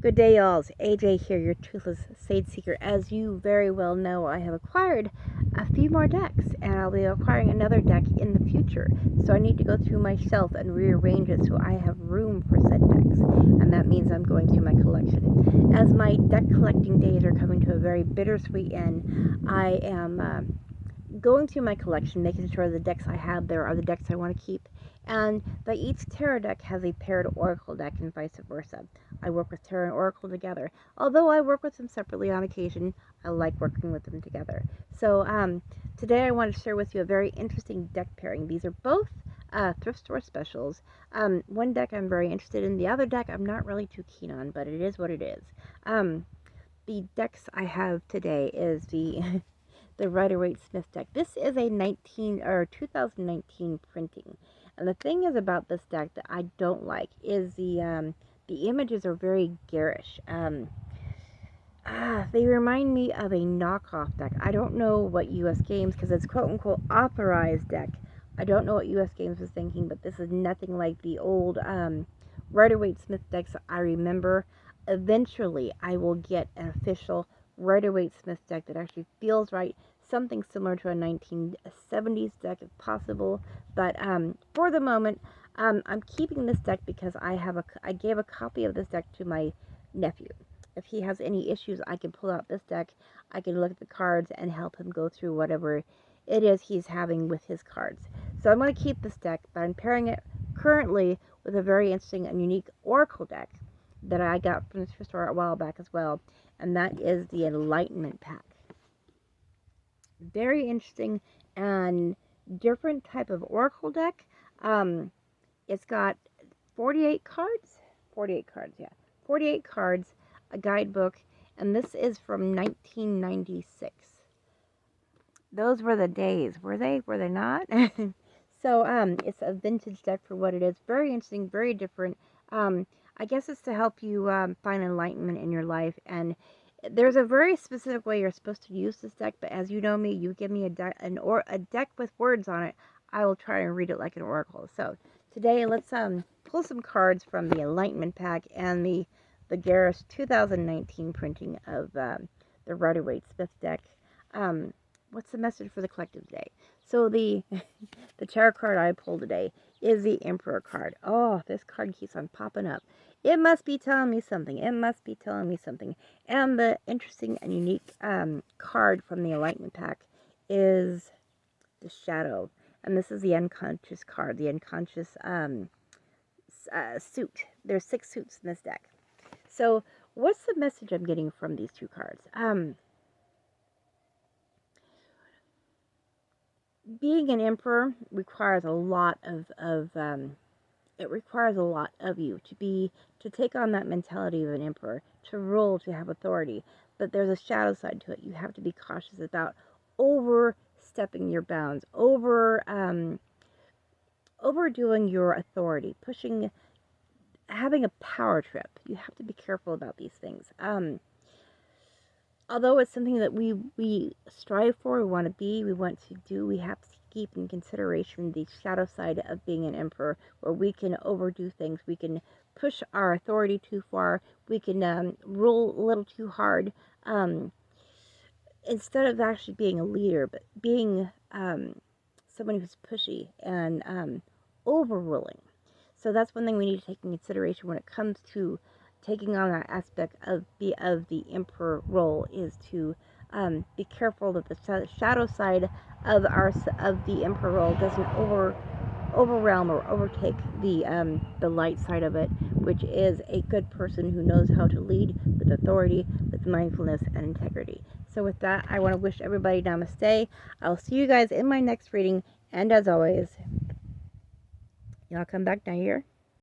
Good day, y'all. It's AJ here, your toothless Sage Seeker. As you very well know, I have acquired a few more decks, and I'll be acquiring another deck in the future. So I need to go through my shelf and rearrange it so I have room for said decks, and that means I'm going through my collection. As my deck collecting days are coming to a very bittersweet end, I am going through my collection, making sure the decks I have there are the decks I want to keep. And that each tarot deck has a paired oracle deck and vice versa. I work with tarot and oracle together. Although I work with them separately on occasion, I like working with them together. So today I want to share with you a very interesting deck pairing. These are both thrift store specials. One deck I'm very interested in. The other deck I'm not really too keen on, but it is what it is. The decks I have today is the the Rider-Waite-Smith deck. This is a 2019 printing. And the thing is about this deck that I don't like is the images are very garish. They remind me of a knockoff deck. I don't know what US Games, because it's quote-unquote authorized deck. I don't know what US Games was thinking, but this is nothing like the old Rider-Waite-Smith decks I remember. Eventually, I will get an official Rider-Waite-Smith deck that actually feels right. Something similar to a 1970s deck if possible. But for the moment, I'm keeping this deck because I gave a copy of this deck to my nephew. If he has any issues, I can pull out this deck. I can look at the cards and help him go through whatever it is he's having with his cards. So I'm going to keep this deck, but I'm pairing it currently with a very interesting and unique Oracle deck that I got from the thrift store a while back as well, and that is the Enlightenment pack. Very interesting and different type of Oracle deck. It's got 48 cards, 48 cards, a guidebook, and this is from 1996. Those were the days, were they? Were they not? So it's a vintage deck for what it is. Very interesting, very different. I guess it's to help you find enlightenment in your life, and there's a very specific way you're supposed to use this deck, but as you know me, you give me a deck with words on it, I will try and read it like an oracle. So today, let's pull some cards from the Enlightenment pack and the garish 2019 printing of the Rider-Waite-Smith deck. What's the message for the collective today? So the tarot card I pulled today is the Emperor card. Oh, this card keeps on popping up. It must be telling me something. It must be telling me something. And the interesting and unique card from the Enlightenment pack is the Shadow. And this is the unconscious card, the unconscious suit. There's 6 suits in this deck. So what's the message I'm getting from these two cards? Being an emperor requires a lot of it requires a lot of you to take on that mentality of an emperor, to rule, to have authority. But there's a shadow side to it. You have to be cautious about overstepping your bounds, overdoing your authority, having a power trip. You have to be careful about these things. Although it's something that we strive for, we want to be, we want to do, we have to keep in consideration the shadow side of being an emperor, where we can overdo things, we can push our authority too far, we can rule a little too hard, instead of actually being a leader, but being someone who's pushy and overruling. So that's one thing we need to take in consideration when it comes to taking on that aspect of the emperor role, is to be careful that the shadow side of the emperor role doesn't overwhelm or overtake the light side of it, which is a good person who knows how to lead with authority, with mindfulness and integrity. So with that, I want to wish everybody namaste. I'll see you guys in my next reading, and as always, y'all come back now here.